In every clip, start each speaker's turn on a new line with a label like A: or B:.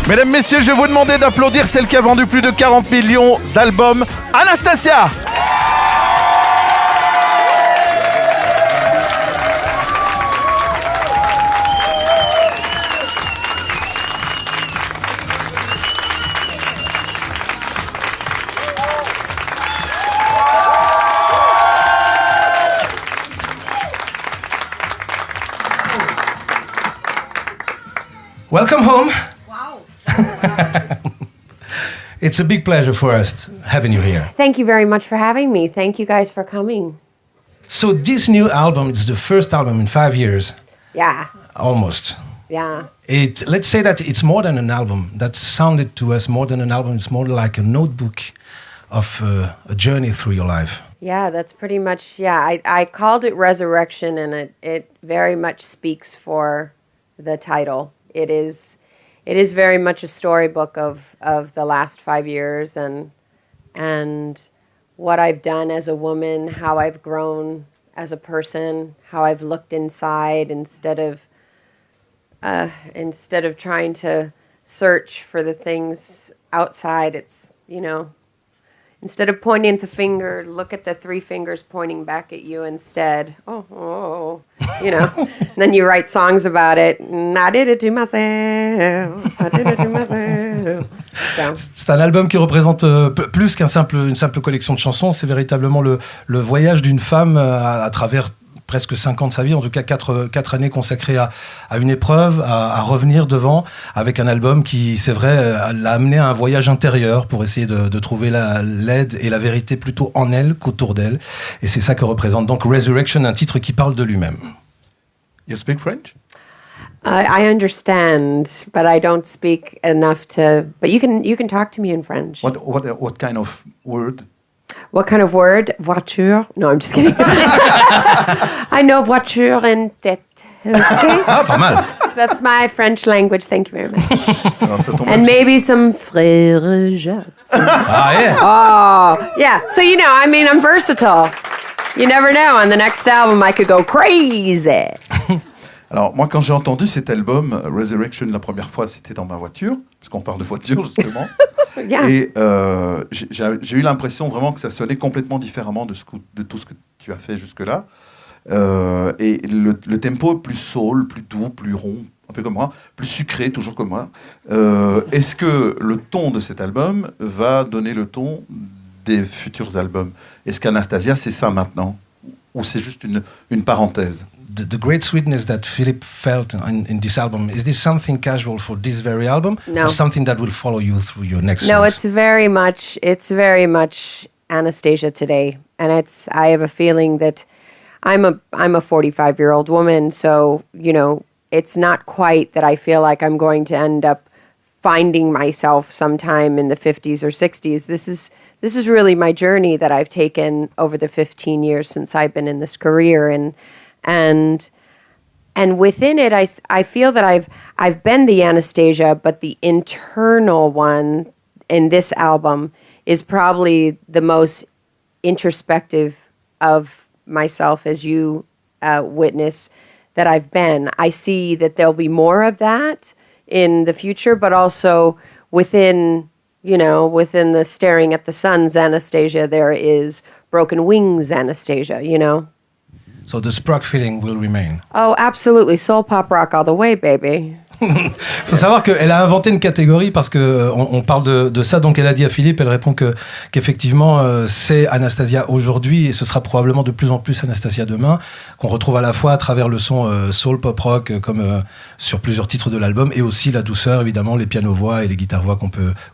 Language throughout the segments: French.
A: Mesdames, messieurs, je vais vous demander d'applaudir celle qui a vendu plus de 40 millions d'albums, Anastacia.
B: Welcome home. Wow. It's a big pleasure for us having you here.
C: Thank you very much for having me. Thank you guys for coming.
B: So this new album, it's the first album in 5 years.
C: Yeah.
B: Almost.
C: Yeah.
B: Let's say that it's more than an album. That sounded to us more than an album. It's more like a notebook of a journey through your life.
C: Yeah, that's pretty much, I called it Resurrection, and it very much speaks for the title. It is very much a storybook of the last 5 years and what I've done as a woman, how I've grown as a person, how I've looked inside instead of trying to search for the things outside. It's, instead of pointing the finger, look at the 3 fingers pointing back at you instead. And then you write songs about it. I did it to myself. I did it to myself. So.
B: C'est un album qui représente plus qu'une simple collection de chansons. C'est véritablement le voyage d'une femme à travers presque 5 ans de sa vie, en tout cas 4 années consacrées à une épreuve, à revenir devant, avec un album qui, c'est vrai, l'a amené à un voyage intérieur pour essayer de trouver l'aide et la vérité plutôt en elle qu'autour d'elle. Et c'est ça que représente donc Resurrection, un titre qui parle de lui-même.
A: You speak French?
C: I understand, but I don't speak enough to. But you can talk to me in French.
A: What kind of word?
C: What kind of word? Voiture? No, I'm just kidding. I know voiture and tête. Okay?
B: Ah, pas mal.
C: That's my French language. Thank you very much. And maybe some frère Jacques.
B: Ah, yeah.
C: Oh, yeah. So, I'm versatile. You never know. On the next album, I could go crazy.
A: Alors, moi, quand j'ai entendu cet album, Resurrection, la première fois, c'était dans ma voiture, parce qu'on parle de voiture, justement.
C: Yeah.
A: Et j'ai eu l'impression vraiment que ça sonnait complètement différemment de tout ce que tu as fait jusque-là. Et le tempo est plus soul, plus doux, plus rond, un peu comme moi, plus sucré, toujours comme moi. Est-ce que le ton de cet album va donner le ton des futurs albums? Est-ce qu'Anastacia, c'est ça maintenant? Ou c'est juste une parenthèse?
B: The great sweetness that Philip felt in this album, is this something casual for this very album?
C: No.
B: Or something that will follow you through your next
C: No,
B: songs?
C: it's very much Anastacia today. And I have a feeling that I'm a 45-year-old woman, so, it's not quite that I feel like I'm going to end up finding myself sometime in the 50s or 60s. This is really my journey that I've taken over the 15 years since I've been in this career, and within it, I feel that I've been the Anastacia, but the internal one in this album is probably the most introspective of myself, as you witness that I've been. I see that there'll be more of that in the future, but also within the staring at the sun's Anastacia, there is broken wings Anastacia,
B: So the Sprock feeling will remain.
C: Oh, absolutely. Soul pop rock all the way, baby.
B: Faut savoir qu'elle a inventé une catégorie parce que on parle de ça. Donc elle a dit à Philippe, elle répond qu'effectivement c'est Anastacia aujourd'hui et ce sera probablement de plus en plus Anastacia demain, qu'on retrouve à la fois à travers le son soul pop rock comme sur plusieurs titres de l'album, et aussi la douceur, évidemment, les pianos-voix et les guitares-voix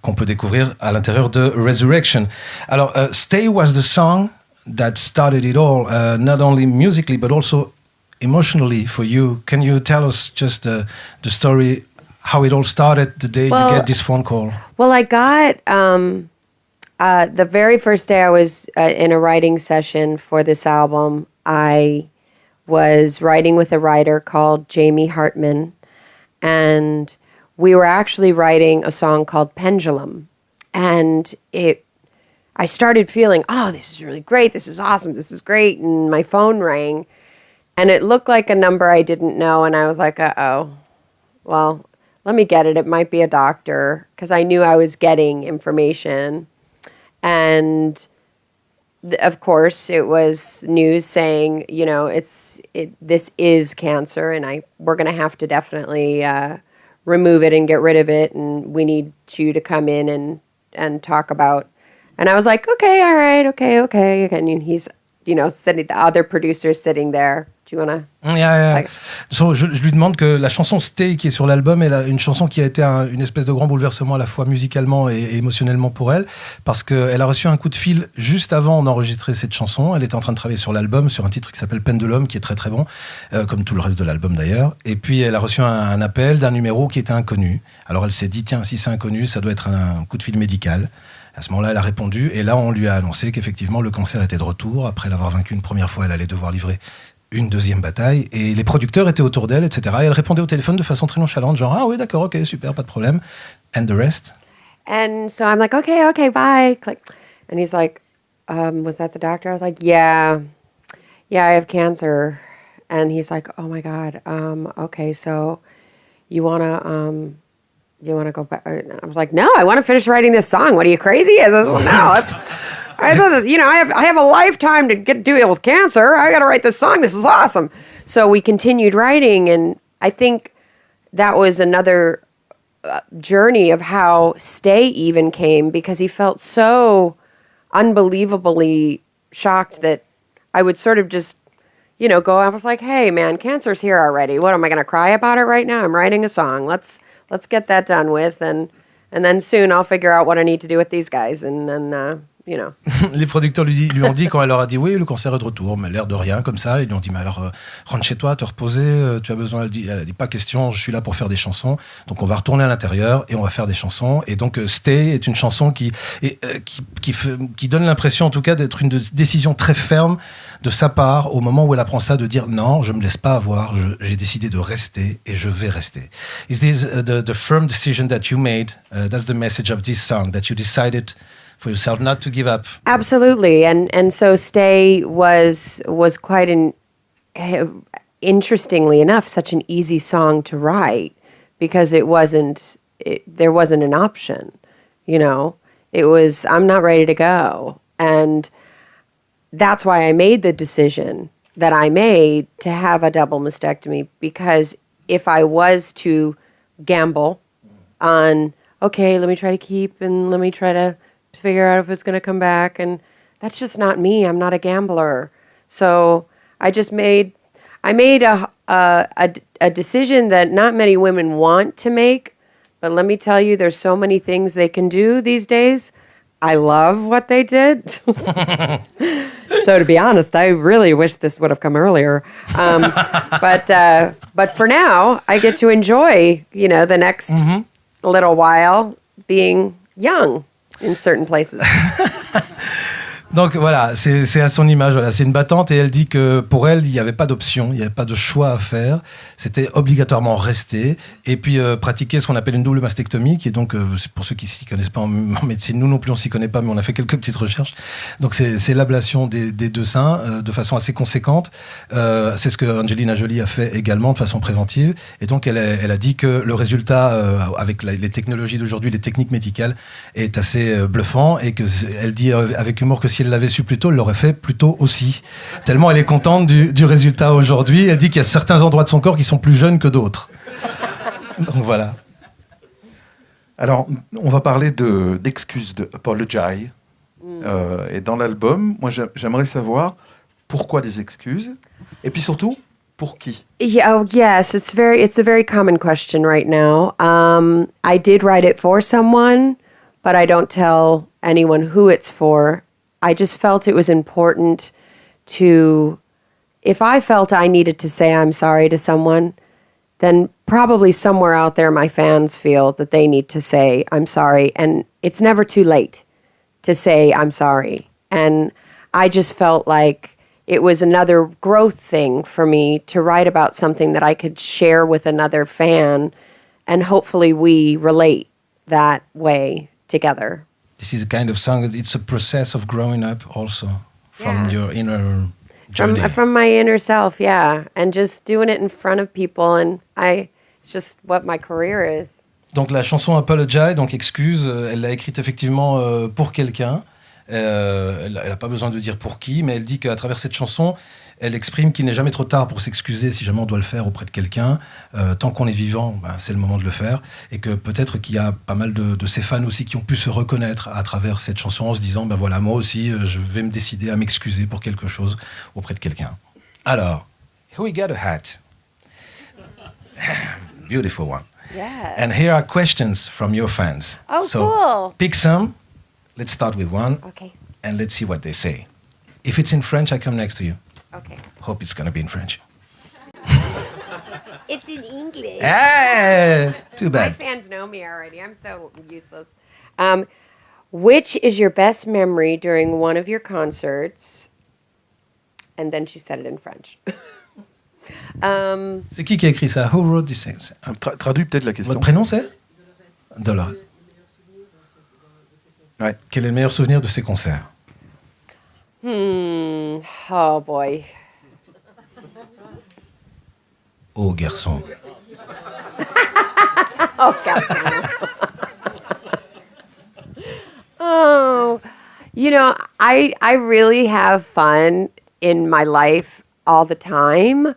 B: qu'on peut découvrir à l'intérieur de Resurrection. Alors Stay was the song that started it all, not only musically but also emotionally for you. Can you tell us just the story, how it all started, the day you get this phone call?
C: Well, I got, the very first day I was in a writing session for this album, I was writing with a writer called Jamie Hartman, and we were actually writing a song called Pendulum. And I started feeling, this is really great, this is awesome, this is great, and my phone rang. And it looked like a number I didn't know, and I was like, well, let me get it. It might be a doctor, because I knew I was getting information. And of course, it was news saying, this is cancer, and we're going to have to definitely remove it and get rid of it, and we need you to come in and talk about. And I was like, okay, all right, okay. And he's, sitting, the other producer sitting there. Do you want to?
B: Yeah. So, je lui demande que la chanson Stay qui est sur l'album est une chanson qui a été une espèce de grand bouleversement à la fois musicalement et émotionnellement pour elle, parce qu'elle a reçu un coup de fil juste avant d'enregistrer cette chanson. Elle était en train de travailler sur l'album, sur un titre qui s'appelle Pendulum, qui est très très bon, comme tout le reste de l'album d'ailleurs. Et puis elle a reçu un appel d'un numéro qui était inconnu. Alors elle s'est dit, tiens, si c'est inconnu, ça doit être un coup de fil médical. À ce moment-là, elle a répondu, et là on lui a annoncé qu'effectivement le cancer était de retour. Après l'avoir vaincu une première fois, elle allait devoir livrer une deuxième bataille, et les producteurs étaient autour d'elle, etc. Et elle répondait au téléphone de façon très nonchalante, genre « Ah oui, d'accord, ok, super, pas de problème. » And the rest?
C: And so I'm like, okay, bye. Click. And he's like, was that the doctor? I was like, yeah, I have cancer. And he's like, oh my God, okay, so you want to go back? I was like, no, I want to finish writing this song. What, are you crazy? I said, well, no, I thought that, I have a lifetime to deal with cancer. I got to write this song. This is awesome. So we continued writing, and I think that was another journey of how Stay even came, because he felt so unbelievably shocked that I would sort of just, go. I was like, hey, man, cancer's here already. What, am I going to cry about it right now? I'm writing a song. Let's get that done with, and then soon I'll figure out what I need to do with these guys, and then.
B: Les producteurs lui ont dit, quand elle leur a dit oui, le cancer est de retour, mais l'air de rien comme ça, ils lui ont dit mais alors rentre chez toi, te reposer, tu as besoin. Elle a dit pas question, je suis là pour faire des chansons, donc on va retourner à l'intérieur et on va faire des chansons. Et donc Stay est une chanson qui donne l'impression en tout cas d'être une décision très ferme de sa part au moment où elle apprend ça, de dire non, je me laisse pas avoir, j'ai décidé de rester et je vais rester. Is this the firm decision that you made? That's the message of this song, that you decided for yourself not to give up.
C: Absolutely, and so Stay was quite interestingly enough, such an easy song to write, because there wasn't an option. It was, I'm not ready to go, and that's why I made the decision that I made to have a double mastectomy, because if I was to gamble on, okay, let me try to keep, and let me try to figure out if it's going to come back, and that's just not me. I'm not a gambler. So I made a decision that not many women want to make, but let me tell you, there's so many things they can do these days. I love what they did. So to be honest, I really wish this would have come earlier. But for now, I get to enjoy, the next little while being young in certain places.
B: Donc voilà, c'est à son image, voilà, c'est une battante, et elle dit que pour elle, il n'y avait pas d'option, il n'y avait pas de choix à faire, c'était obligatoirement rester, et puis pratiquer ce qu'on appelle une double mastectomie, qui est donc, c'est pour ceux qui ne s'y connaissent pas en médecine, nous non plus on ne s'y connaît pas, mais on a fait quelques petites recherches, donc c'est l'ablation des deux seins de façon assez conséquente, c'est ce que Angelina Jolie a fait également de façon préventive, et donc elle a dit que le résultat, avec les technologies d'aujourd'hui, les techniques médicales, est assez bluffant, et qu'elle dit avec humour que si elle l'avait su plus tôt, elle l'aurait fait plus tôt aussi. Tellement elle est contente du résultat aujourd'hui. Elle dit qu'il y a certains endroits de son corps qui sont plus jeunes que d'autres. Donc voilà.
A: Alors, on va parler d'excuses, de apology. Et dans l'album, moi, j'aimerais savoir pourquoi des excuses. Et puis surtout, pour qui?
C: Yeah, oh, yes, it's a very common question right now. I did write it for someone, but I don't tell anyone who it's for. I just felt it was important to, if I felt I needed to say I'm sorry to someone, then probably somewhere out there my fans feel that they need to say I'm sorry. And it's never too late to say I'm sorry. And I just felt like it was another growth thing for me to write about something that I could share with another fan, and hopefully we relate that way together.
B: This is a kind of song, it's a process of growing up also from your inner journey.
C: From my inner self, yeah. And just doing it in front of people. And just what my career is.
B: Donc la chanson Apologize, donc excuse, elle l'a écrite effectivement pour quelqu'un. Elle n'a pas besoin de dire pour qui, mais elle dit qu'à travers cette chanson, elle exprime qu'il n'est jamais trop tard pour s'excuser si jamais on doit le faire auprès de quelqu'un. Tant qu'on est vivant, c'est le moment de le faire. Et que peut-être qu'il y a pas mal de ses fans aussi qui ont pu se reconnaître à travers cette chanson en se disant, ben voilà, moi aussi, je vais me décider à m'excuser pour quelque chose auprès de quelqu'un. Alors, here we got a hat. Beautiful one.
C: Yeah.
B: And here are questions from your fans.
C: Oh,
B: so
C: cool.
B: Pick some. Let's start with one.
C: Okay.
B: And let's see what they say. If it's in French, I come next to you.
C: Okay.
B: Hope it's going to be in French.
C: It's in English.
B: Ah, too
C: My
B: bad.
C: fans know me already. I'm so useless. Which is your best memory during one of your concerts? And then she said it in French.
B: C'est qui a écrit ça? Who wrote this thing?
A: Traduis peut-être la question.
B: Votre prénom c'est? Dollar.
A: Ouais.
B: Quel est le meilleur souvenir de ces concerts?
C: Oh boy.
B: Oh garçon.
C: Oh God. Oh, you know, I really have fun in my life all the time.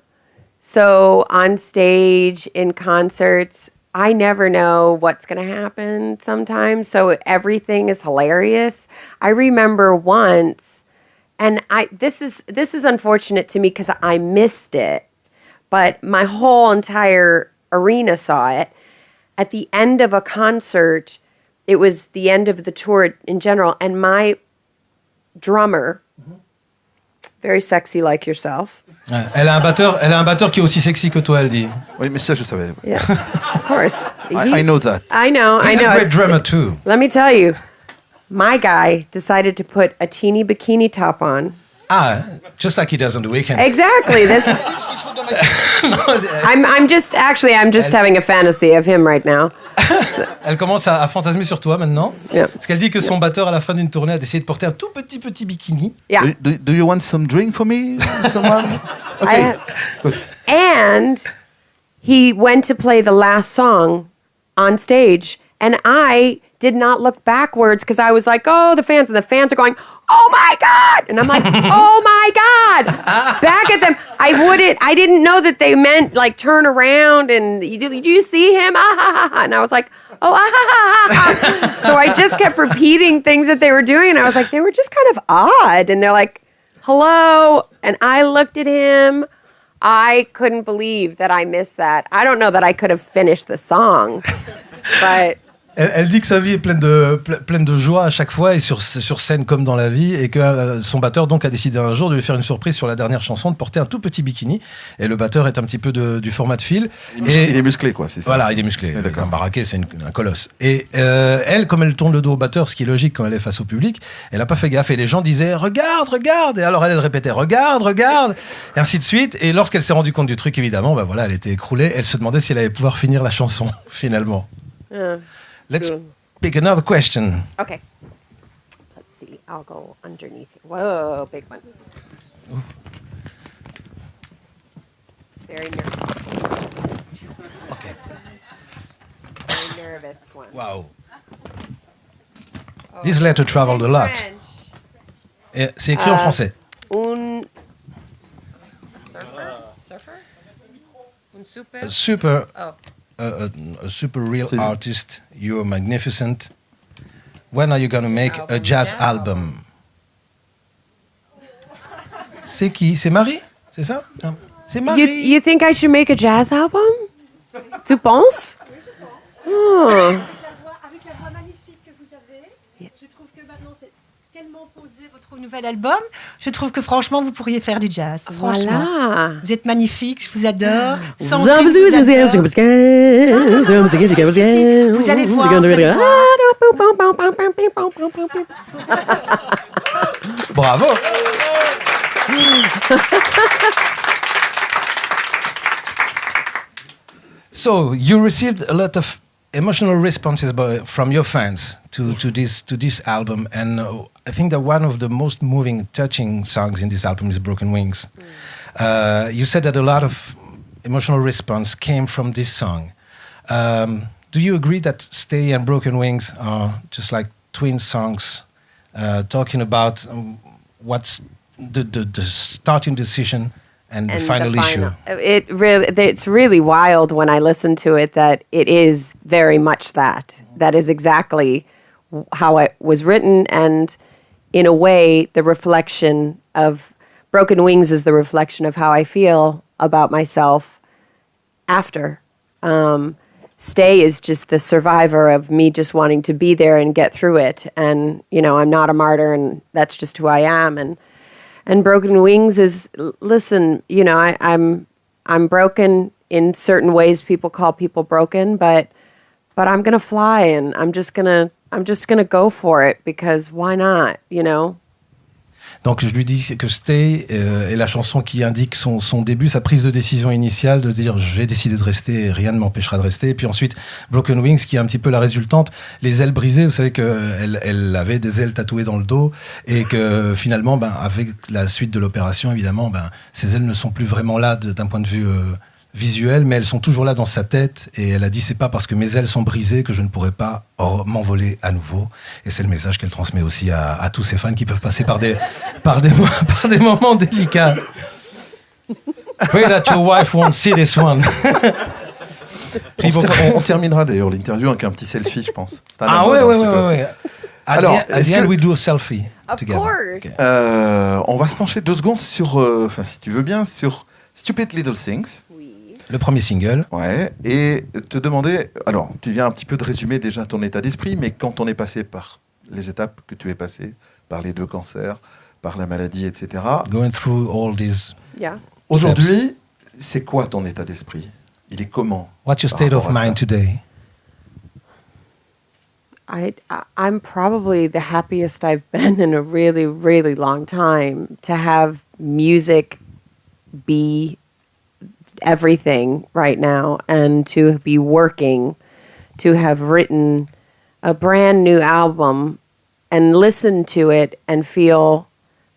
C: So on stage, in concerts, I never know what's going to happen sometimes. So everything is hilarious. I remember once, and this is unfortunate to me because I missed it, but my whole entire arena saw it. At the end of a concert, it was the end of the tour in general, and my drummer, very sexy like yourself.
B: Ouais, elle a un batteur qui est aussi sexy que toi, elle dit.
A: Oui, mais ça, je savais.
C: Yes, of course.
A: I know that.
C: I know.
B: He's
C: I know.
B: a great
C: It's-
B: drummer too.
C: Let me tell you, my guy decided to put a teeny bikini top on.
B: Ah, just like he does on the weekend.
C: Exactly. This is. I'm just having a fantasy of him right now.
B: Elle commence à fantasmer sur toi maintenant.
C: Yeah.
B: Parce qu'elle dit que son batteur, à la fin d'une tournée, a décidé de porter un tout petit bikini.
C: Yeah.
A: Do you want some drink for me, someone? Okay. Good.
C: And he went to play the last song on stage, and I did not look backwards because I was like, "Oh, the fans!" And the fans are going, "Oh my God!" And I'm like, "Oh my God!" Back at them. I didn't know that they meant like turn around and did you see him? Ah, ha, ha, ha. And I was like, "Oh, ah, ha, ha, ha." So I just kept repeating things that they were doing, and I was like, they were just kind of odd. And they're like, "Hello," and I looked at him. I couldn't believe that I missed that. I don't know that I could have finished the song, but.
B: Elle dit que sa vie est pleine de joie à chaque fois et sur scène comme dans la vie, et que son batteur donc a décidé un jour de lui faire une surprise sur la dernière chanson, de porter un tout petit bikini, et le batteur est un petit peu du format de fil.
A: Il est musclé, quoi, c'est ça.
B: Voilà, il est musclé.
A: Ouais, d'accord.
B: Un baraquet, c'est un colosse. Et elle, comme elle tourne le dos au batteur, ce qui est logique quand elle est face au public, elle n'a pas fait gaffe. Et les gens disaient « Regarde, regarde !» Et alors elle répétait « Regarde, regarde !» Et ainsi de suite. Et lorsqu'elle s'est rendue compte du truc, évidemment, ben voilà, elle était écroulée. Elle se demandait si elle allait pouvoir finir la chanson, finalement. Let's
C: Cool.
B: pick another question.
C: Okay. Let's see. I'll go underneath. Whoa, big one. Very nervous.
B: Okay.
C: Very nervous one.
B: Wow.
C: Oh.
B: This letter traveled a lot.
C: French.
B: Et c'est écrit en français.
C: Un surfer? Surfer? Un super?
B: A super,
C: Oh.
B: a super real artist. You're magnificent. When are you going to make a jazz album? C'est qui? C'est Marie? C'est ça? Non. C'est Marie.
C: You think I should make a jazz album? Tu penses? Oh.
D: Avec la voix magnifique que vous avez, je trouve que maintenant c'est tellement posé votre nouvel album. Je trouve que franchement vous pourriez faire du jazz. Franchement,
C: Voilà.
D: vous êtes magnifique, je vous adore.
C: Vous
D: Sandrine, je vous adore. Si, vous allez voir. Vous allez voir.
B: Bravo. So you received a lot of emotional responses from your fans to this album, and I think that one of the most moving, touching songs in this album is "Broken Wings." You said that a lot of emotional response came from this song. Do you agree that Stay and Broken Wings are just like twin songs talking about what's the starting decision and the final issue?
C: It's really wild when I listen to it that it is very much that. That is exactly how it was written, and in a way, the reflection of Broken Wings is the reflection of how I feel about myself after. Stay is just the survivor of me just wanting to be there and get through it. And, I'm not a martyr, and that's just who I am. And Broken Wings is, listen, I'm broken in certain ways. People call people broken, but I'm going to fly, and I'm just going to go for it, because why not,
B: Donc je lui dis que Stay est la chanson qui indique son début, sa prise de décision initiale, de dire j'ai décidé de rester et rien ne m'empêchera de rester. Et puis ensuite Broken Wings qui est un petit peu la résultante, les ailes brisées. Vous savez qu'elle avait des ailes tatouées dans le dos et que finalement, avec la suite de l'opération, évidemment, ces ailes ne sont plus vraiment là d'un point de vue visuel, mais elles sont toujours là dans sa tête. Et elle a dit, c'est pas parce que mes ailes sont brisées que je ne pourrai pas m'envoler à nouveau. Et c'est le message qu'elle transmet aussi à tous ses fans qui peuvent passer par des moments délicats. Pray that your wife won't see this one.
A: On terminera d'ailleurs l'interview avec un petit selfie, je pense.
B: Ouais.
A: Alors,
B: at the end, we do a selfie
C: Of
B: together.
C: course.
B: Okay.
A: On va se pencher 2 secondes sur, si tu veux bien, sur Stupid Little Things.
B: Le premier single.
A: Ouais, et te demander, alors tu viens un petit peu de résumer déjà ton état d'esprit, mais quand on est passé par les étapes que tu es passé, par les 2 cancers, par la maladie, etc.
B: Going through all these.
C: Yeah.
A: Aujourd'hui, c'est quoi ton état d'esprit? Il est comment?
B: What's your state of mind today?
C: I'm probably the happiest I've been in a really, really long time to have music be everything right now, and to be working, to have written a brand new album and listen to it and feel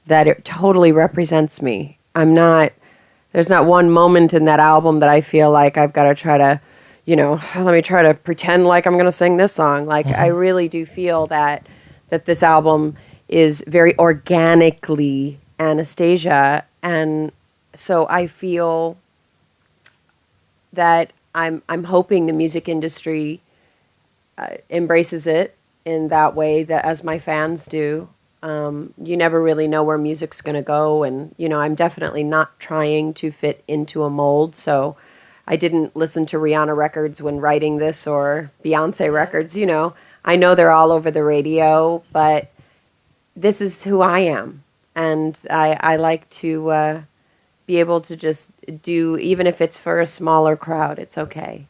C: that it totally represents me. There's not one moment in that album that I feel like I've got to try to, let me try to pretend like I'm going to sing this song. Like, I really do feel that this album is very organically Anastacia, and so I feel that I'm hoping the music industry embraces it in that way, that as my fans do. You never really know where music's going to go, and I'm definitely not trying to fit into a mold. So I didn't listen to Rihanna records when writing this, or Beyonce records. I know they're all over the radio, but this is who I am, and I like to be able to just do, even if it's for a smaller crowd, it's okay.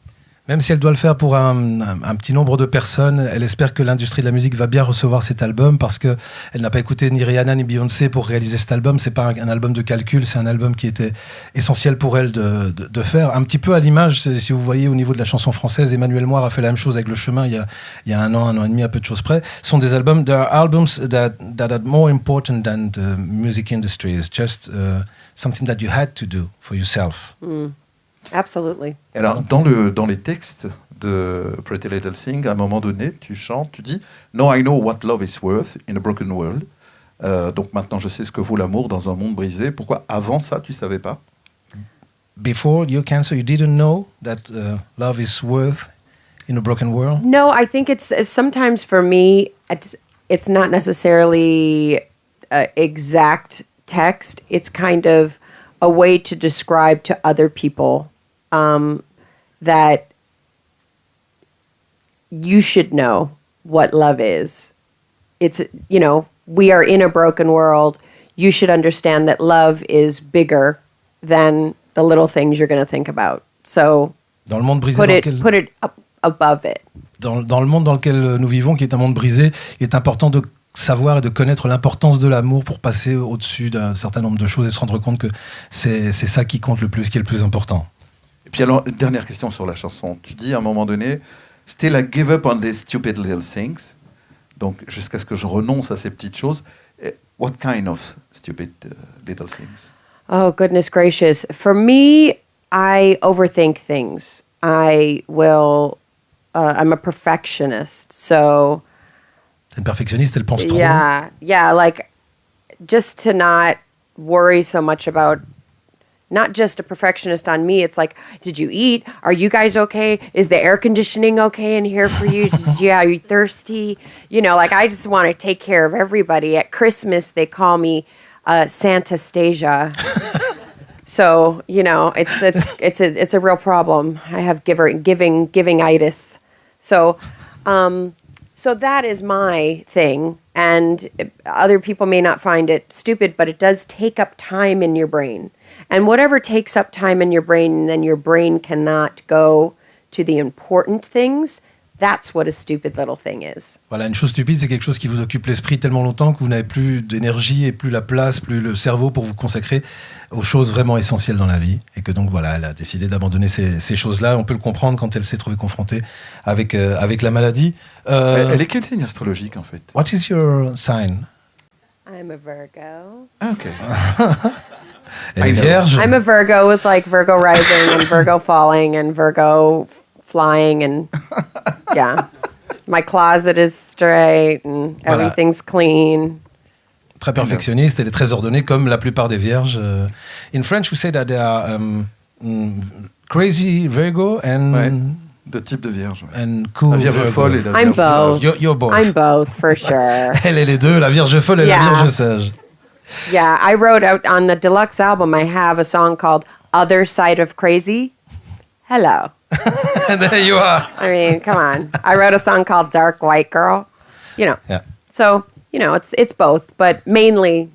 B: Même si elle doit le faire pour un petit nombre de personnes, elle espère que l'industrie de la musique va bien recevoir cet album, parce qu'elle n'a pas écouté ni Rihanna ni Beyoncé pour réaliser cet album. C'est pas un album de calcul, c'est un album qui était essentiel pour elle de faire. Un petit peu à l'image, si vous voyez au niveau de la chanson française, Emmanuel Moire a fait la même chose avec Le Chemin il y a un an et demi, à peu de choses près. Ce sont des albums, there are albums that are more important than the music industry. It's just something that you had to do for yourself.
C: Absolutely.
A: Alors, dans les textes de Pretty Little Thing, à un moment donné, tu chantes, tu dis « Now I know what love is worth in a broken world ». Donc maintenant, je sais ce que vaut l'amour dans un monde brisé. Pourquoi avant ça, tu ne savais pas?
B: Before your cancer, you didn't know that love is worth in a broken world?
C: No, I think it's sometimes for me, it's not necessarily exact text. It's kind of a way to describe to other people that you should know what love is. It's, we are in a broken world. You should understand that love is bigger than the little things you're going to think about. So
B: dans le monde brisé
C: put it up above it.
B: Dans le monde dans lequel nous vivons, qui est un monde brisé, il est important de savoir et de connaître l'importance de l'amour pour passer au-dessus d'un certain nombre de choses et se rendre compte que c'est ça qui compte le plus, qui est le plus important.
A: Et puis alors, dernière question sur la chanson. Tu dis à un moment donné, still I give up on these stupid little things. Donc jusqu'à ce que je renonce à ces petites choses. What kind of stupid little things?
C: Oh, goodness gracious. For me, I overthink things. I'm a perfectionist, so
B: T'es une perfectionniste, elle pense trop.
C: yeah, like just to not worry so much about, not just a perfectionist on me. It's like, did you eat? Are you guys okay? Is the air conditioning okay in here for you? Are you thirsty? You know, like I just want to take care of everybody. At Christmas, they call me Santastacia. So, you know, it's a real problem. I have giving-itis. So that is my thing. And other people may not find it stupid, but it does take up time in your brain. And whatever takes up time in your brain, then your brain cannot go to the important things. That's what a stupid little thing is.
B: Voilà, une chose stupide, c'est quelque chose qui vous occupe l'esprit tellement longtemps que vous n'avez plus d'énergie et plus la place, plus le cerveau pour vous consacrer aux choses vraiment essentielles dans la vie. Et que donc voilà, elle a décidé d'abandonner ces choses-là. On peut le comprendre quand elle s'est trouvée confrontée avec la maladie.
A: Elle est quel signe astrologique en fait?
B: What is your sign?
C: I'm a Virgo.
A: Ah, ok.
B: Elle est vierge.
C: I'm a Virgo with like Virgo rising and Virgo falling and Virgo flying and yeah. My closet is straight and everything's clean.
B: Très perfectionniste, elle est très ordonnée comme la plupart des vierges. In French, we say that they are crazy Virgo and...
A: Ouais, de type de vierge. Ouais.
B: And cool
A: la vierge
B: Virgo.
A: folle et la
C: I'm
A: vierge
C: both.
B: You're both.
C: I'm both, for sure.
B: Elle est les deux, la vierge folle et la vierge sage.
C: Yeah, I wrote out on the deluxe album, I have a song called Other Side of Crazy. Hello.
B: And there you are.
C: I mean, come on. I wrote a song called Dark White Girl. You know.
B: Yeah.
C: So, you know, it's both, but mainly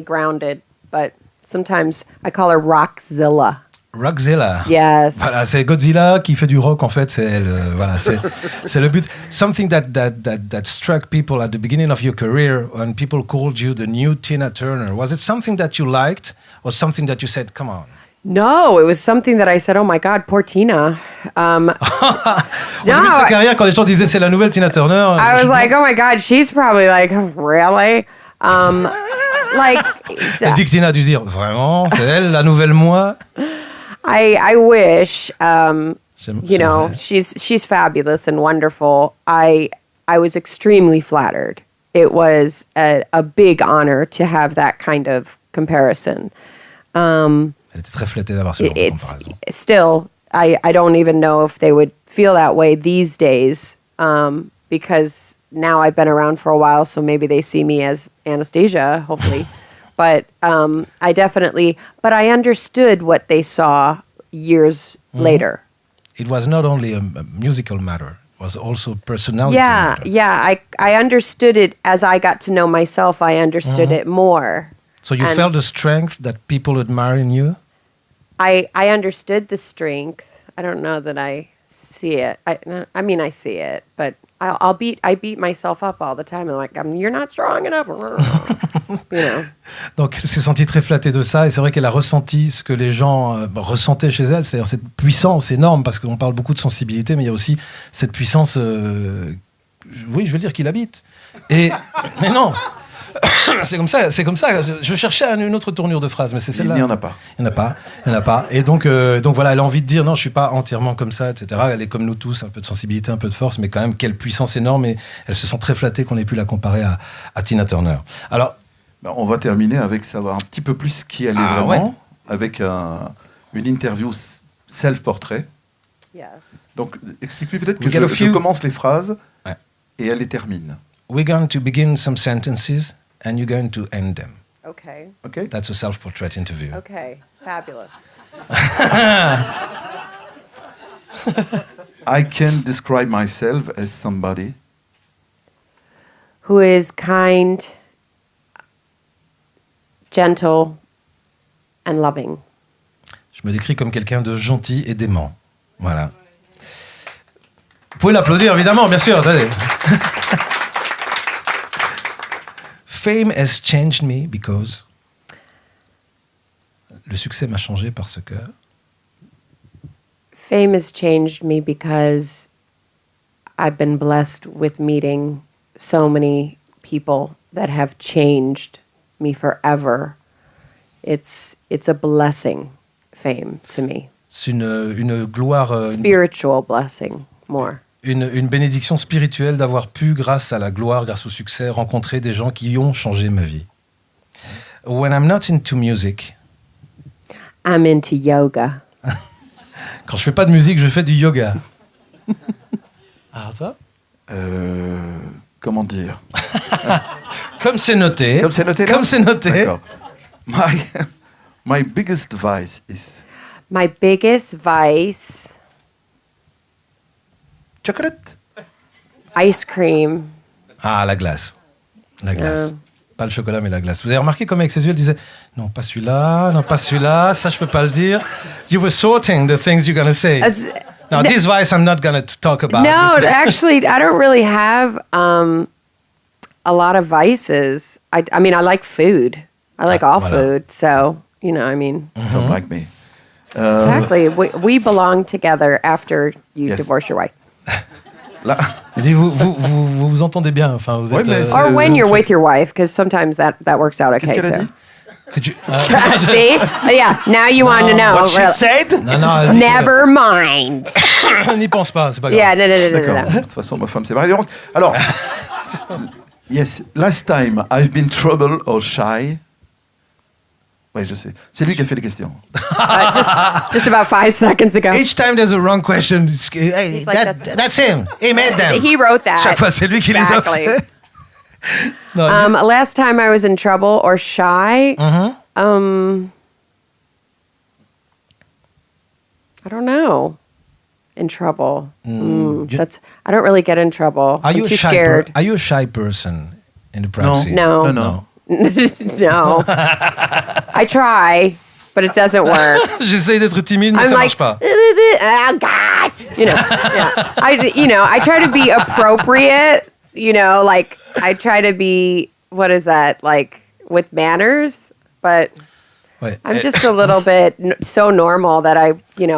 C: grounded. But sometimes I call her Rockzilla.
B: Rockzilla.
C: Yes.
B: Voilà, c'est Godzilla qui fait du rock en fait, c'est elle. Voilà, c'est le but. Something that struck people at the beginning of your career when people called you the new Tina Turner. Was it something that you liked or something that you said, come on?
C: No, it was something that I said, oh my God, poor Tina.
B: Au début de sa carrière, quand les gens disaient c'est la nouvelle Tina Turner,
C: I was like, oh my God, she's probably like, really? Like,
B: elle dit que Tina a dû dire, vraiment, c'est elle, la nouvelle moi?
C: I wish, you know, she's fabulous and wonderful. I was extremely flattered. It was a big honor to have that kind of comparison.
B: Elle était très flattée d'avoir ce genre de comparaison.
C: Still, I don't even know if they would feel that way these days, because now I've been around for a while, so maybe they see me as Anastacia, hopefully. But but I understood what they saw years later.
B: It was not only a musical matter, it was also personality matter.
C: Yeah, I understood it as I got to know myself. I understood it more.
B: So you felt the strength that people admire in you?
C: I understood the strength. I don't know that I see it. I mean, I see it, but I beat myself up all the time. I'm like, you're not strong enough. You know.
B: Donc elle s'est sentie très flattée de ça et c'est vrai qu'elle a ressenti ce que les gens ressentaient chez elle, c'est-à-dire cette puissance énorme, parce qu'on parle beaucoup de sensibilité, mais il y a aussi cette puissance, oui, je veux dire qu'il habite. Mais non. C'est comme ça. Je cherchais une autre tournure de phrase, mais c'est celle-là.
A: Il n'y en a pas.
B: Il n'y en a pas. Et donc voilà, elle a envie de dire non, je suis pas entièrement comme ça, etc. Elle est comme nous tous, un peu de sensibilité, un peu de force, mais quand même quelle puissance énorme. Et elle se sent très flattée qu'on ait pu la comparer à Tina Turner. Alors,
A: on va terminer avec savoir un petit peu plus qui elle est vraiment, avec une interview self-portrait.
C: Yes.
A: Donc explique-lui peut-être que je commence les phrases et elle les termine.
B: We're going to begin some sentences and you're going to end them.
C: Okay.
A: Okay.
B: That's a self-portrait interview.
C: Okay. Fabulous.
A: I can describe myself as somebody
C: who is kind, gentle, and loving.
B: Je me décris comme quelqu'un de gentil et d'aimant. Voilà. Vous pouvez l'applaudir, évidemment, bien sûr. Attendez. Fame has changed me because... Le succès m'a changé parce que...
C: Fame has changed me because I've been blessed with meeting so many people that have changed me forever. It's a blessing, fame, to me.
B: C'est une gloire,
C: Spiritual blessing, more.
B: une bénédiction spirituelle d'avoir pu, grâce à la gloire, grâce au succès, rencontrer des gens qui ont changé ma vie. When I'm not into music,
C: I'm into yoga.
B: quand je fais pas de musique, je fais du yoga. Alors toi?
A: Comment dire?
B: Comme c'est noté.
A: Comme c'est noté là?
B: Comme c'est noté.
A: D'accord. My biggest vice is
C: My biggest vice,
A: chocolate.
C: ice cream.
B: Ah, la glace. La glace. Pas le chocolat, mais la glace. Vous avez remarqué comme avec ses yeux, elle disait non, pas celui-là, non, pas celui-là, ça, je peux pas le dire. You were sorting the things you're going to say. Now, this vice I'm not going to talk about.
C: No, actually, I don't really have a lot of vices. I mean, I like food. I like all
B: voilà.
C: food. So, you know, I mean,
A: So like me.
C: exactly. We belong together after you
A: Yes.
C: divorce your wife.
A: Là,
B: Il dit, vous entendez bien. Enfin, vous
A: Ouais,
B: êtes,
A: mais c'est-
C: Or when you're with your wife, because sometimes that works out
A: qu'est-ce
C: okay
A: qu'elle a
C: too.
A: dit?
B: que tu-
C: See? Yeah, now you want to know.
A: What she
C: Really.
A: said?
B: Non, non, elle dit
C: Never mind.
B: que- N'y pense pas, c'est pas grave.
C: Yeah, no.
A: D'accord. De toute façon, ma femme, c'est pareil. Donc, alors, yes, last time I've been trouble or shy. Oui, je sais. C'est lui qui a fait les questions.
C: Just about 5 seconds ago.
B: Each time there's a wrong question, hey,
C: He's like,
B: that's him. He made them.
C: He wrote that.
B: Chaque fois, c'est lui qui
C: Exactly.
B: les a fait. Non,
C: Last time I was in trouble or shy, I don't know. In trouble.
B: you-
C: That's. I don't really get in trouble.
B: are
C: I'm
B: you a
C: too
B: shy
C: scared.
B: Are you a shy person in the privacy?
C: No.
A: Non.
C: No. I try, but it doesn't work.
B: J'essaye d'être timide, mais
C: I'm
B: ça
C: like,
B: marche pas.
C: oh God, yeah. I try to be appropriate. Like I try to be. What is that like with manners? But
B: Ouais.
C: I'm just a little bit so normal that I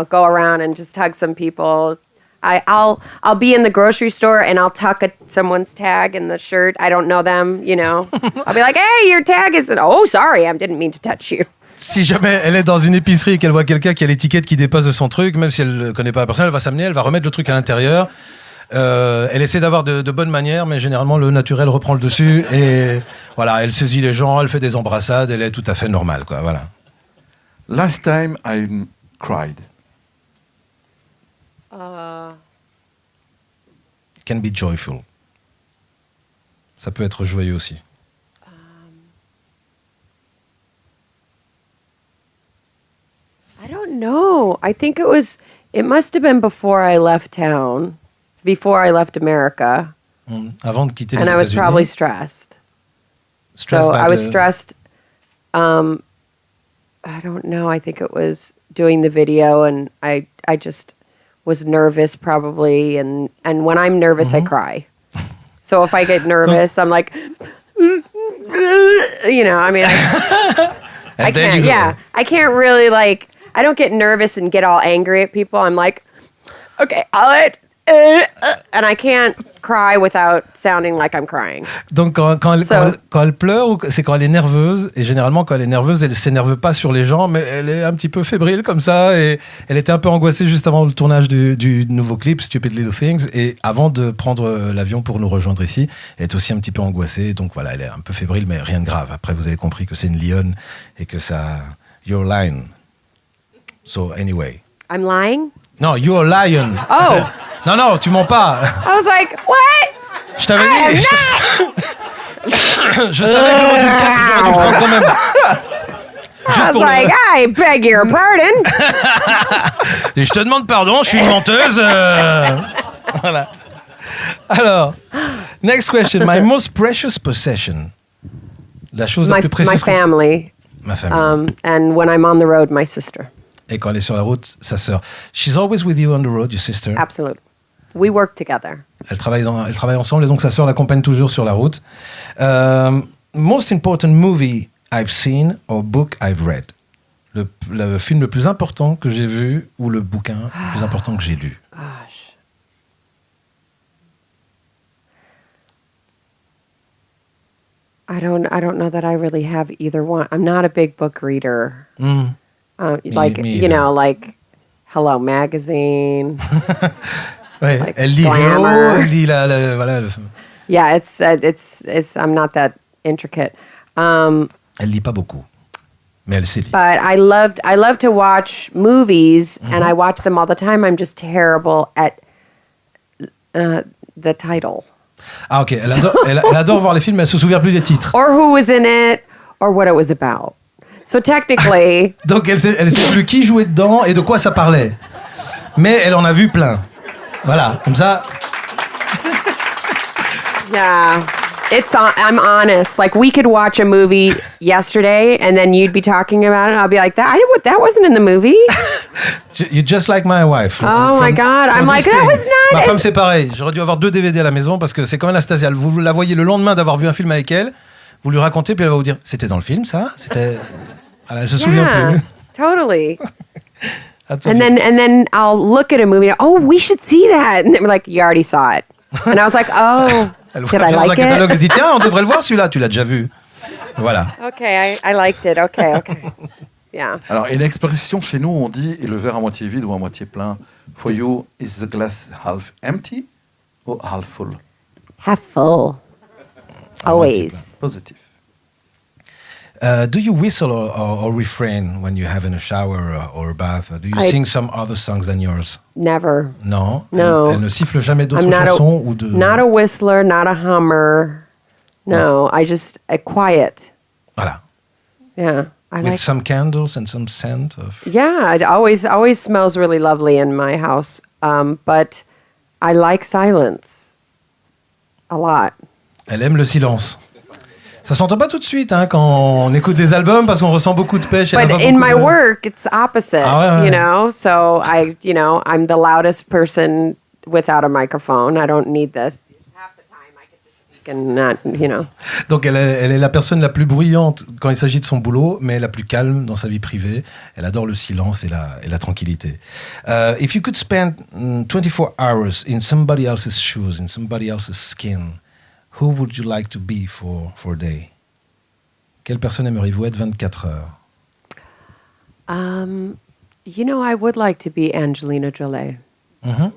C: go around and just hug some people. I'll be in the grocery store and I'll tuck someone's tag in the shirt. I don't know them. I'll be like, hey, your tag is. Oh, sorry, I didn't mean to touch you.
B: Si jamais elle est dans une épicerie et qu'elle voit quelqu'un qui a l'étiquette qui dépasse de son truc, même si elle ne connaît pas la personne, elle va s'amener, elle va remettre le truc à l'intérieur. Elle essaie d'avoir de bonnes manières, mais généralement le naturel reprend le dessus et voilà, elle saisit les gens, elle fait des embrassades, elle est tout à fait normale, quoi. Voilà.
A: Last time I cried.
B: Can be joyful. Ça peut être joyeux aussi.
C: I don't know. I think it must have been before I left town, before I left America,
B: Avant de quitter les
C: and I was
B: États-Unis.
C: probably stressed.
B: Stressed
C: So
B: by
C: I was
B: the-
C: stressed. I don't know. I think it was doing the video, and I just was nervous probably, and when I'm nervous, I cry. So if I get nervous, I'm like, I mean, I
B: And then you
C: can't.
B: go.
C: Yeah, I can't really like. I don't get nervous and get all angry at people. I'm like, okay, and I can't cry without sounding like I'm crying.
B: Donc quand elle pleure, c'est quand elle est nerveuse. Et généralement, quand elle est nerveuse, elle ne s'énerve pas sur les gens, mais elle est un petit peu fébrile comme ça. Et elle était un peu angoissée juste avant le tournage du nouveau clip, Stupid Little Things. Et avant de prendre l'avion pour nous rejoindre ici, elle est aussi un petit peu angoissée. Donc voilà, elle est un peu fébrile, mais rien de grave. Après, vous avez compris que c'est une lionne et que ça... You're lying. So anyway.
C: I'm lying.
B: Non, you're a lion.
C: Oh,
B: Non, tu mens pas.
C: I was like, what?
B: Je t'avais dit. Je savais que le module 4, j'aurais dû le prendre quand même.
C: I
B: Juste
C: was
B: pour
C: like, I beg your pardon.
B: Et je te demande pardon, je suis une menteuse. Voilà. Alors, next question. My most precious possession. La chose la
C: my
B: plus précieuse.
C: my family.
B: Ma famille.
C: And when I'm on the road, my sister.
B: Et quand elle est sur la route, sa sœur. She's always with you on the road, your sister.
C: Absolutely. We work together.
B: Elles travaillent ensemble et donc sa sœur l'accompagne toujours sur la route. Most important movie I've seen or book I've read. Le film le plus important que j'ai vu ou le bouquin le plus important que j'ai lu.
C: Gosh. I don't know that I really have either one. I'm not a big book reader.
B: Me
C: Like
B: either.
C: like Hello Magazine.
B: Ouais,
C: Like
B: elle lit
C: glamour.
B: Hello, elle lit voilà.
C: Yeah, it's I'm not that intricate.
B: Elle lit pas beaucoup, mais elle sait lire.
C: But I love to watch movies, and I watch them all the time. I'm just terrible at the title
B: Ah ok, elle adore voir les films, mais elle se souvient plus des titres.
C: or who was in it or what it was about. So technically,
B: Donc elle sait plus qui jouait dedans et de quoi ça parlait. Mais elle en a vu plein. Voilà, comme ça.
C: yeah, I'm honest. Like we could watch a movie yesterday, and then you'd be talking about it. And I'll be like, that wasn't in the movie.
B: You're just like my wife.
C: Oh my God. I'm like, that was not.
B: Ma femme, c'est pareil. J'aurais dû avoir 2 DVD à la maison parce que c'est comme Anastacia. Vous la voyez le lendemain d'avoir vu un film avec elle, vous lui racontez, puis elle va vous dire c'était dans le film, ça. C'était. Voilà, je me souviens plus.
C: Totally.
B: Attends,
C: And then I'll look at a movie. Oh, we should see that. And they're like, you already saw it. And I was like, oh,
B: elle
C: did
B: voit
C: I
B: dans un
C: like
B: catalogue,
C: it?
B: elle dit tiens, on devrait le voir celui-là. Tu l'as déjà vu. Voilà.
C: Okay, I liked it. Okay. Yeah.
A: Alors, et l'expression chez nous, on dit et le verre à moitié vide ou à moitié plein. For you, is the glass half empty or half full?
C: Half full. Always.
A: Positif.
B: Do you whistle or refrain when you have in a shower or a bath? Do you sing some other songs than yours?
C: Never.
B: Non.
C: No.
B: Elle ne siffle jamais d'autres
C: I'm
B: chansons ou de.
C: not a whistler, not a hummer. No, I just quiet.
B: Voilà.
C: Yeah. I
B: With
C: like.
B: some candles and some scent of.
C: Yeah, it always smells really lovely in my house. But I like silence a lot.
B: Elle aime le silence. Ça s'entend pas tout de suite hein, quand on écoute les albums parce qu'on ressent beaucoup de pêche.
C: But in my work, it's opposite,
B: Ah, ouais.
C: you know? So I'm the loudest person without a microphone. I don't need this. Half the time I could just speak and not.
B: Donc elle est la personne la plus bruyante quand il s'agit de son boulot, mais la plus calme dans sa vie privée. Elle adore le silence et la tranquillité. If you could spend 24 hours in somebody else's shoes, in somebody else's skin, who would you like to be for a day? Quelle personne aimeriez-vous être 24 heures?
C: I would like to be Angelina Jolie.
B: Mhm.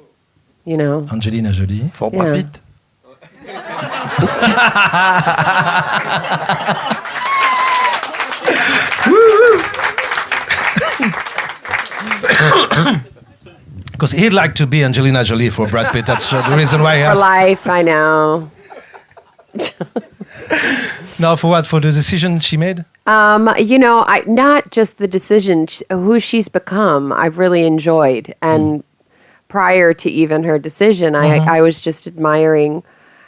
B: Angelina Jolie.
A: For Brad
C: Yeah.
A: Pitt.
B: Because he'd like to be Angelina Jolie for Brad Pitt. That's the reason why he
C: For
B: asked.
C: life, I know.
B: No, for what? For the decision she made?
C: Not just the decision, who she's become, I've really enjoyed. And prior to even her decision, I was just admiring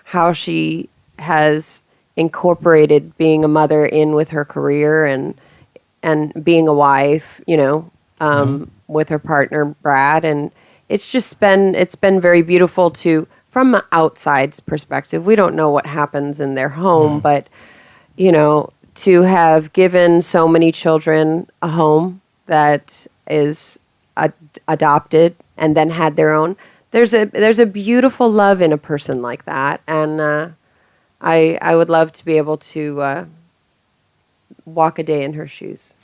C: how she has incorporated being a mother in with her career and being a wife, with her partner Brad, and it's been very beautiful from an outside's perspective. We don't know what happens in their home, but to have given so many children a home that is adopted and then had their own. There's a beautiful love in a person like that, and I would love to be able to walk a day in her shoes.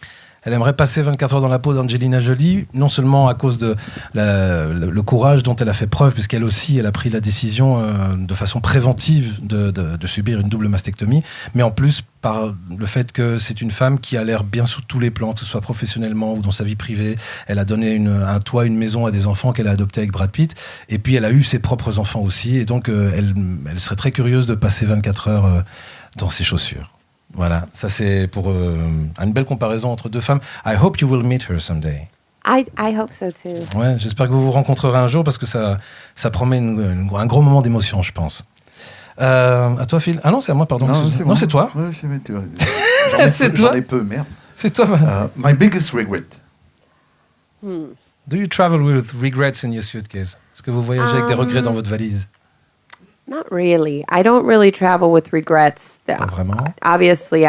B: Elle aimerait passer 24 heures dans la peau d'Angelina Jolie, non seulement à cause de le courage dont elle a fait preuve, puisqu'elle aussi, elle a pris la décision de façon préventive de subir une double mastectomie, mais en plus par le fait que c'est une femme qui a l'air bien sous tous les plans, que ce soit professionnellement ou dans sa vie privée. Elle a donné un toit, une maison à des enfants qu'elle a adoptés avec Brad Pitt, et puis elle a eu ses propres enfants aussi, et donc elle serait très curieuse de passer 24 heures dans ses chaussures. Voilà, ça c'est pour une belle comparaison entre deux femmes. I hope you will meet her someday.
C: I hope so too.
B: Ouais, j'espère que vous vous rencontrerez un jour parce que ça promet un gros moment d'émotion, je pense. À toi, Phil. Ah non, c'est à moi, pardon. Non, c'est toi.
A: Oui,
B: C'est toi.
A: J'en ai peu, merde.
B: C'est toi.
A: My biggest regret.
B: Do you travel with regrets in your suitcase? Est-ce que vous voyagez avec des regrets dans votre valise?
C: Not really. I don't really travel with regrets.
B: Pas vraiment.
C: Obviously,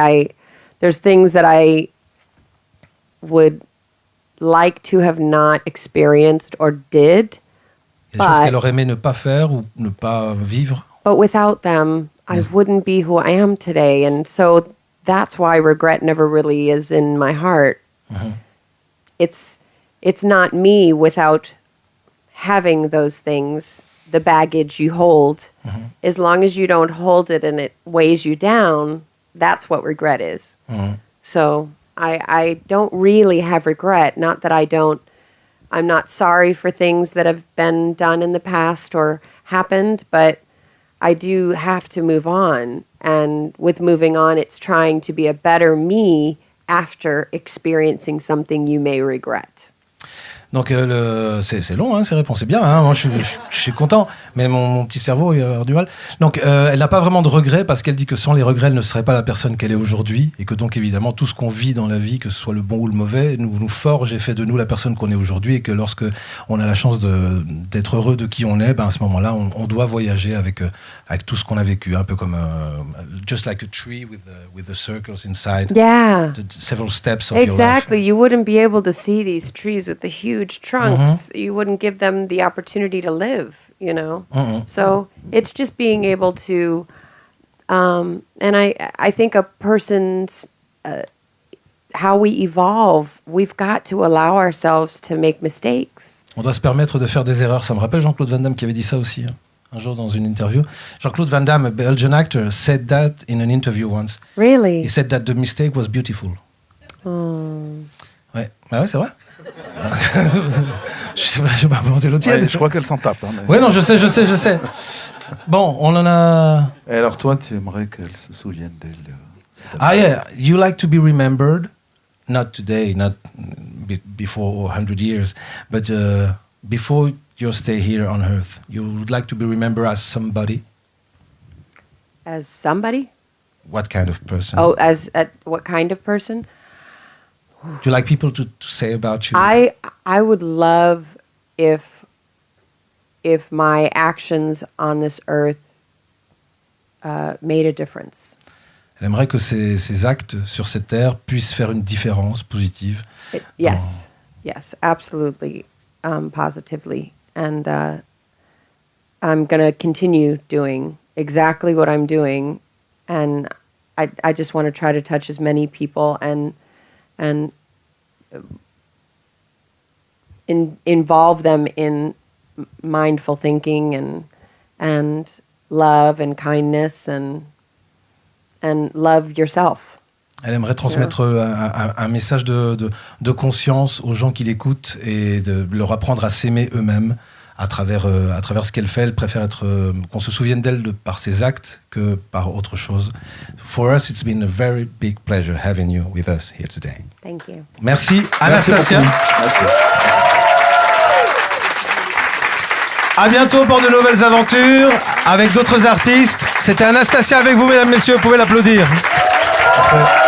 C: there's things that I would like to have not experienced or did.
B: Il y a des choses qu'elle aurait aimé ne pas faire ou ne pas vivre.
C: But without them, I wouldn't be who I am today. And so that's why regret never really is in my heart.
B: Mhm.
C: It's it's not me without having those things, the baggage you hold. As long as you don't hold it and it weighs you down, that's what regret is. So I don't really have regret. Not that I'm not sorry for things that have been done in the past or happened, but I do have to move on. And with moving on, it's trying to be a better me after experiencing something you may regret.
B: Donc c'est long, hein, ces réponses, c'est bien, hein, moi je suis content, mais mon petit cerveau il va avoir du mal. Donc elle n'a pas vraiment de regrets parce qu'elle dit que sans les regrets elle ne serait pas la personne qu'elle est aujourd'hui et que donc évidemment tout ce qu'on vit dans la vie, que ce soit le bon ou le mauvais, nous forge et fait de nous la personne qu'on est aujourd'hui et que lorsque on a la chance d'être heureux de qui on est, ben à ce moment-là on doit voyager avec tout ce qu'on a vécu, un peu comme just like a tree with the circles inside.
C: Yeah.
B: The several steps of your life.
C: Exactly. You wouldn't be able to see these trees with the huge trunks. You wouldn't give them the opportunity to live, you know. So it's just being able to, and I think a person's how we evolve. We've got to allow ourselves to make mistakes.
B: On doit se permettre de faire des erreurs. Ça me rappelle Jean-Claude Van Damme qui avait dit ça aussi, hein, un jour dans une interview. Jean-Claude Van Damme, a Belgian actor, said that in an interview once.
C: Really?
B: He said that the mistake was beautiful. Ouais, bah ouais, c'est vrai. Je vais pas inventer l'autre tienne.
A: Ouais, je crois qu'elle s'en tape. Hein, mais...
B: Ouais, non, je sais. Bon, on en a...
A: Et alors toi, tu aimerais qu'elle se souvienne d'elle
B: Ah yeah, you like to be remembered, not today, not before 100 years, but before your stay here on Earth, you would like to be remembered as somebody?
C: As somebody?
B: What kind of person?
C: Oh, as what kind of person?
B: Do you like people to say about you?
C: I would love if my actions on this earth made a difference.
B: Elle aimerait que ses actes sur cette terre puissent faire une différence positive.
C: Yes, absolutely, positively. And I'm going to continue doing exactly what I'm doing. And I just want to try to touch as many people and involve them in mindful thinking and love and kindness and love yourself.
B: Elle aimerait transmettre un message de conscience aux gens qui l'écoutent et de leur apprendre à s'aimer eux-mêmes à travers ce qu'elle fait. Elle préfère qu'on se souvienne d'elle par ses actes que par autre chose. For us, it's been a very big pleasure having you with us here today.
C: Thank you.
B: Merci, Anastacia.
A: Merci.
B: À bientôt pour de nouvelles aventures avec d'autres artistes. C'était Anastacia avec vous, mesdames, messieurs. Vous pouvez l'applaudir. Parfait.